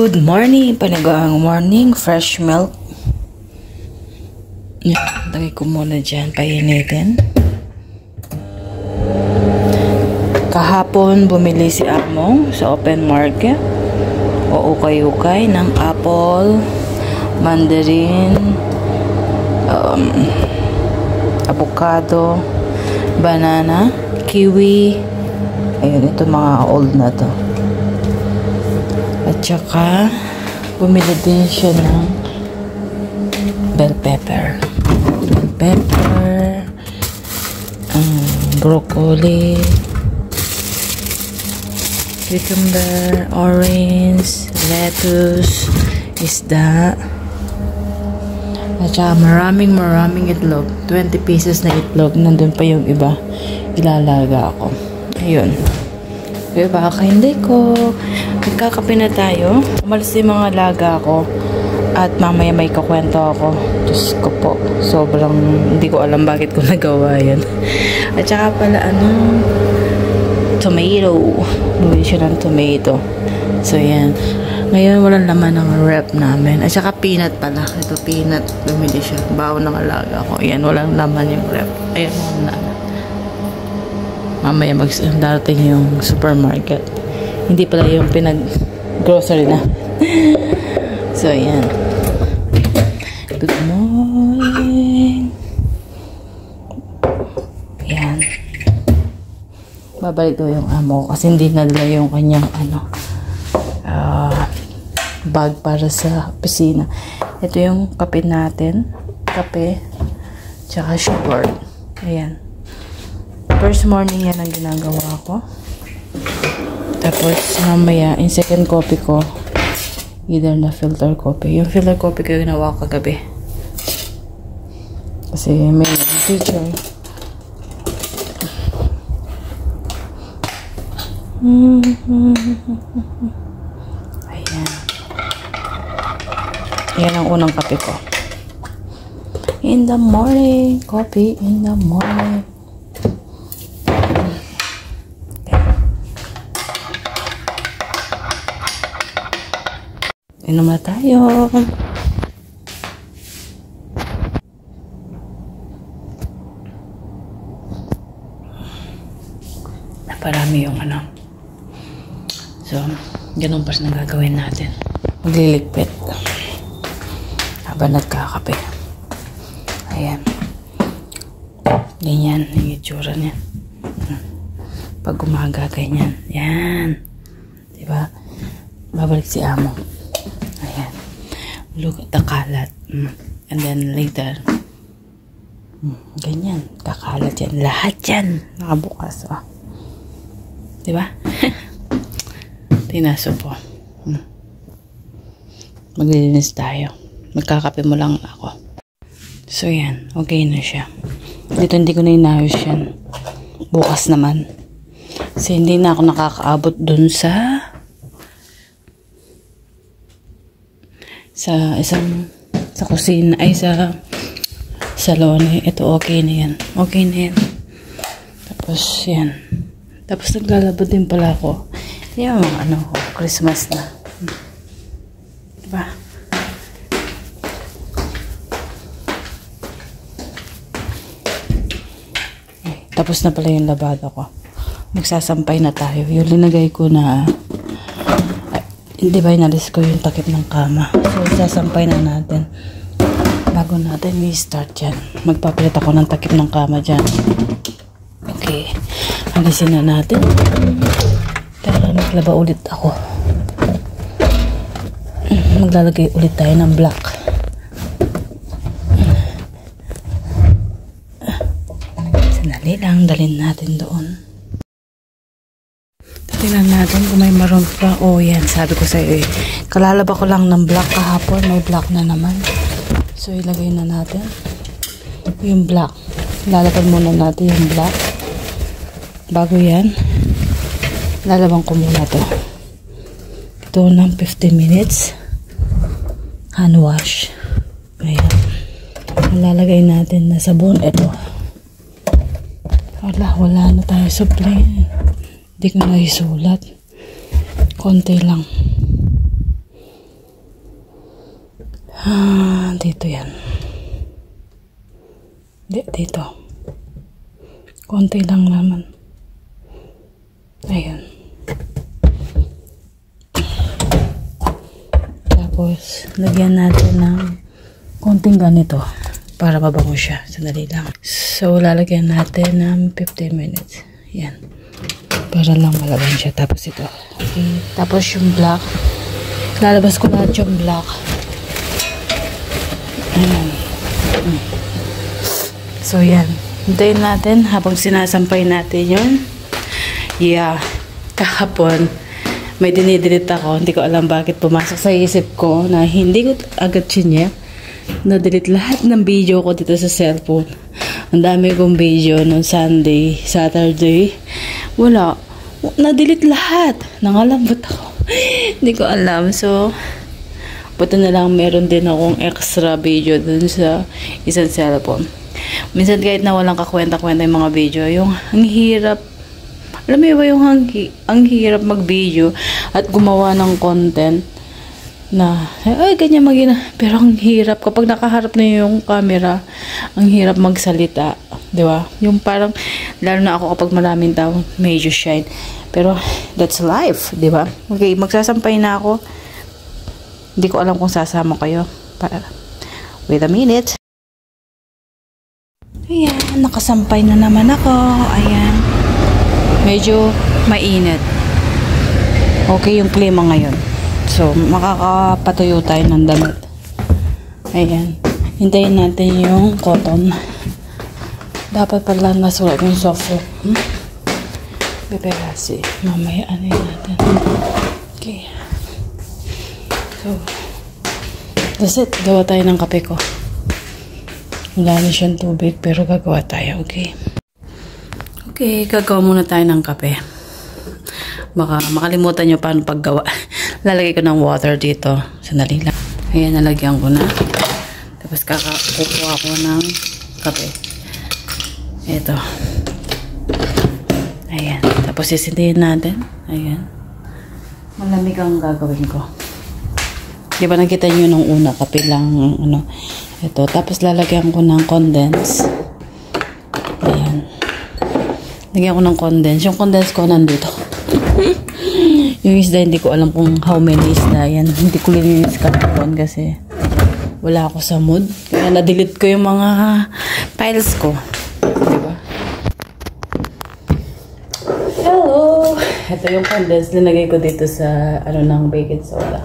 Good morning! Panagang morning, fresh milk. Lagay ko muna dyan, painitin. Kahapon, bumili si Amo sa open market. O ukay-ukay ng apple, mandarin, avocado, banana, kiwi. Ayun, ito mga old na to. At saka, bumili din siya ng bell pepper. Bell pepper, broccoli, cucumber, orange, lettuce, isda. At saka maraming itlog. 20 pieces na itlog. Nandun pa yung iba. Ilalaga ako. Ayun. Diba? Kainday ko. Magkakape na tayo. Umalis yung mga laga ko. At mamaya may kakwento ako. Diyos ko po. Sobrang hindi ko alam bakit ko nagawa yan. At saka pala tomato. Bumili siya ng tomato. So yan. Ngayon walang laman ng rep namin. At saka peanut pala. Ito peanut. Bumili siya. Baon ng alaga ko. Yan. Walang laman yung rep. Ayan mo na. Mamaya darating yung supermarket. Hindi pala yung pinag-grocery na. So, ayan. Good morning. Ayan. Babalik daw yung amo kasi hindi nadala yung kanyang bag para sa opisina. Ito yung kape natin. Kape. Tsaka sugar. Ayan. First morning yan ang ginagawa ko. Tapos mamaya, in second coffee ko, either na filter coffee. Yung filter coffee ko ginawa ko kagabi. Kasi may teacher. Ayan. Yan ang unang kape ko. In the morning, coffee in the morning. Inom na tayo. Naparami yung So, ganun pa rin ang gagawin natin. Magliligpit. Habang nagkakape. Ayan. Ganyan. Yung itsura niya. Pag umaga, ganyan. Yan. Diba? Babalik si Amo. Ayan. Look at the kalat. And then later, ganyan. Kakalat yan. Lahat yan. Nakabukas. Oh. Diba? Tinaso po. Maglilinis tayo. Magkakape mo lang ako. So yan. Okay na siya. Dito hindi ko na inayos yan. Bukas naman. Kasi hindi na ako nakakaabot dun sa kusina ay sa salon. Ito okay na yan. Okay na yan. Tapos yan. Tapos naglalaba din pala ako. Yan mga Christmas na. Diba? Ay, tapos na pala yung labada ko. Magsasampay na tayo. Yung linagay ko na hindi ba inalis ko yung takip ng kama. So, sasampay na natin. Bago natin i-start yan. Magpapalit ako ng takip ng kama dyan. Okay. Alisin na natin. Kaya maglaba ulit ako. Maglalagay ulit tayo ng black. Sandali lang. Dalhin natin doon. Tingnan natin kung may maroon pa. Oh, yan. Sabi ko sa'yo kalalaba ko lang ng black kahapon. May black na naman. So, ilagay na natin yung black. Lalaban muna natin yung black. Bago yan, lalaban ko muna to. Ito ng 15 minutes. Hand wash. Ayan. Lalagay natin na sabon. Ito. Wala na tayo supply. Hindi ko na isulat. Konti lang. Dito yan. Dito. Konti lang naman. Ayan. Tapos, lagyan natin ng konting ganito para mabango siya. Sandali lang. So, lalagyan natin ng 15 minutes. Yan. Para lang malaban siya. Tapos ito. Okay. Tapos yung black. Lalabas ko lahat yung black. Ayan. So, yan. Hintayin natin habang sinasampay natin yun. Yeah. Kahapon, may dinidelete ako. Hindi ko alam bakit pumasok sa isip ko na hindi ko agad chinya. Na-delete lahat ng video ko dito sa cellphone. Ang dami kong video noong Sunday, Saturday. Wala. Na-delete lahat. Nangalambot ako. Hindi ko alam. So, buti na lang meron din akong extra video dun sa isang cellphone. Minsan kahit na walang kakwenta-kwenta yung mga video, yung ang hirap. Alam mo ba yung ang hirap mag-video at gumawa ng content na, ay, ganyan magina. Pero ang hirap, kapag nakaharap na yung camera, ang hirap magsalita. Diba? Yung parang, lalo na ako kapag maraming tao, medyo shine. Pero, that's life. Diba? Okay, magsasampay na ako. Hindi ko alam kung sasama kayo. Wait a minute. Ayan, nakasampay na naman ako. Ayan. Medyo mainit. Okay yung klima ngayon. So, makakapatuyo tayo ng damit. Ayan. Hintayin natin yung cotton. Dapat pala nasulat yung software. Beberasi. Mamaya ano yun natin. Okay. So, that's it. Gawa tayo ng kape ko. Wala na siyang tubig, pero gagawa tayo. Okay. Okay, gagawa muna tayo ng kape. Baka makalimutan nyo paano paggawa. Lalagay ko ng water dito. Sandali lang. Ayan, nalagyan ko na. Tapos kukuha ko ng kape. Ito. Ayan. Tapos sisindihin natin. Ayan. Malamig ang gagawin ko. Di ba nakita nyo nung una, kape lang, ano. Ito. Tapos lalagyan ko ng condense. Ayan. Lagyan ko ng condense. Yung condense ko nandito. Yung isda, hindi ko alam kung how many isda yan. Hindi ko lilinis kahapon kasi wala ako sa mood. Kaya na-delete ko yung mga files ko. Diba? Hello! Ito yung condense. Linagay ko dito sa ng baking soda.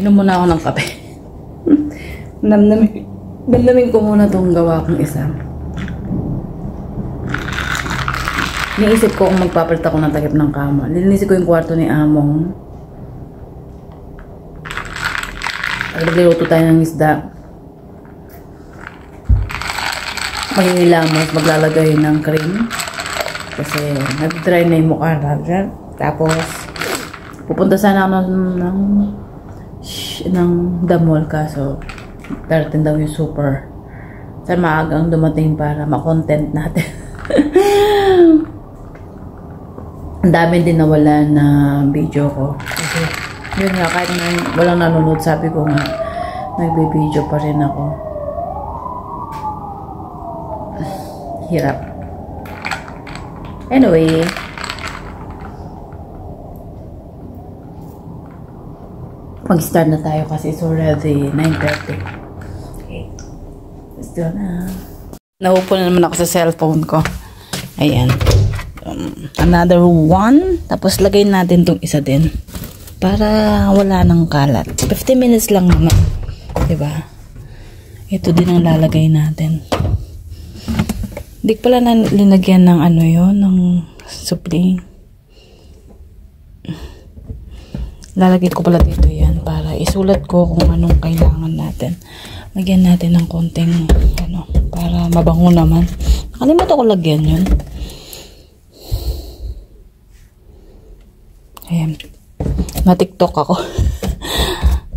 Inom muna ako ng kape. Damdamin ko muna itong gawa kong isa. Niisip ko kung magpapalit ako ng takip ng kama. Linisin ko yung kwarto ni Among. Nagluluto tayo ng isda. Maghihilamos, maglalagay ng cream. Kasi nag-dry na yung mukha natin. Tapos, pupunta sana ako ng the mall, kaso darating daw yung super sa maagang dumating para ma-content natin. Ang dami din nawala na video ko kasi yun nga, kahit walang nanonood, sabi ko nga nagbe-video pa rin ako. Hirap. Anyway, mag-start na tayo kasi it's already 9:30. Okay. Let's do na. Naupo na naman ako sa cellphone ko. Ayan. Another one. Tapos lagay natin tong isa din. Para wala nang kalat. 15 minutes lang naman. Diba? Ito din ang lalagay natin. Hindi pala na linagyan ng ano yun, ng supling. Lalagay ko pala dito yan para isulat ko kung anong kailangan natin. Lagyan natin ng konting ano, para mabango naman. Nakalimutan ko lagyan yun. Ayan. Na-TikTok ako.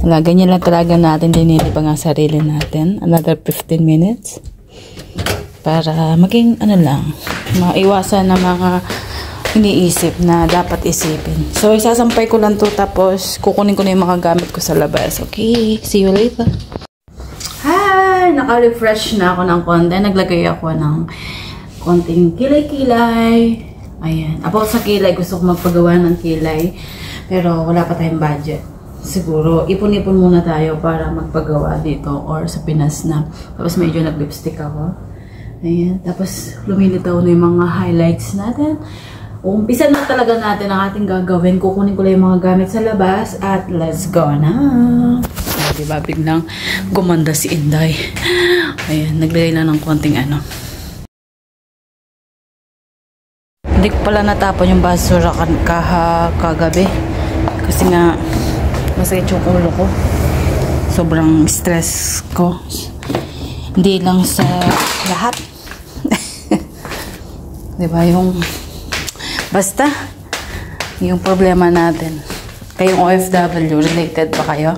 Wala, ganyan lang talaga natin dinilipang ang sarili natin. Another 15 minutes. Para maging ano lang, maiwasan na mga iniisip na dapat isipin. So, isasampay ko lang to tapos kukunin ko na yung mga gamit ko sa labas. Okay, see you later. Hi! Naka-refresh na ako ng konti. Naglagay ako ng konting kilay-kilay. Ayan. About sa kilay, gusto ko magpagawa ng kilay. Pero wala pa tayong budget. Siguro, ipon-ipon muna tayo para magpagawa dito or sa Pinas na. Tapos medyo nag-lipstick ako. Ayan. Tapos lumilitaw na yung mga highlights natin. Umpisa na talaga natin ang ating gagawin. Kukunin ko lang yung mga gamit sa labas at let's go na. Diba, biglang gumanda si Inday. Ayan, naglagay na ng konting ano. Hindi ko pala natapon yung basura kagabi. Kasi nga, masakit yung ulo ko. Sobrang stress ko. Hindi lang sa lahat. Diba, yung basta, yung problema natin. Kayong OFW, related ba kayo?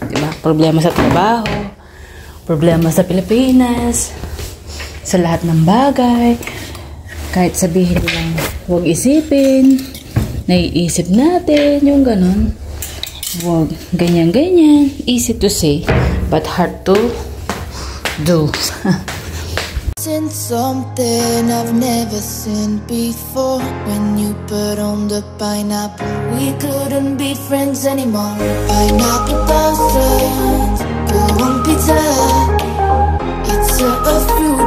Diba? Problema sa trabaho, problema sa Pilipinas, sa lahat ng bagay. Kahit sabihin lang, huwag isipin, naiisip natin, yung ganun. Huwag ganyan-ganyan. Easy to say, but hard to do. In something I've never seen before. When you put on the pineapple, we couldn't be friends anymore. Pineapple blossoms, go on pizza. It's a fruit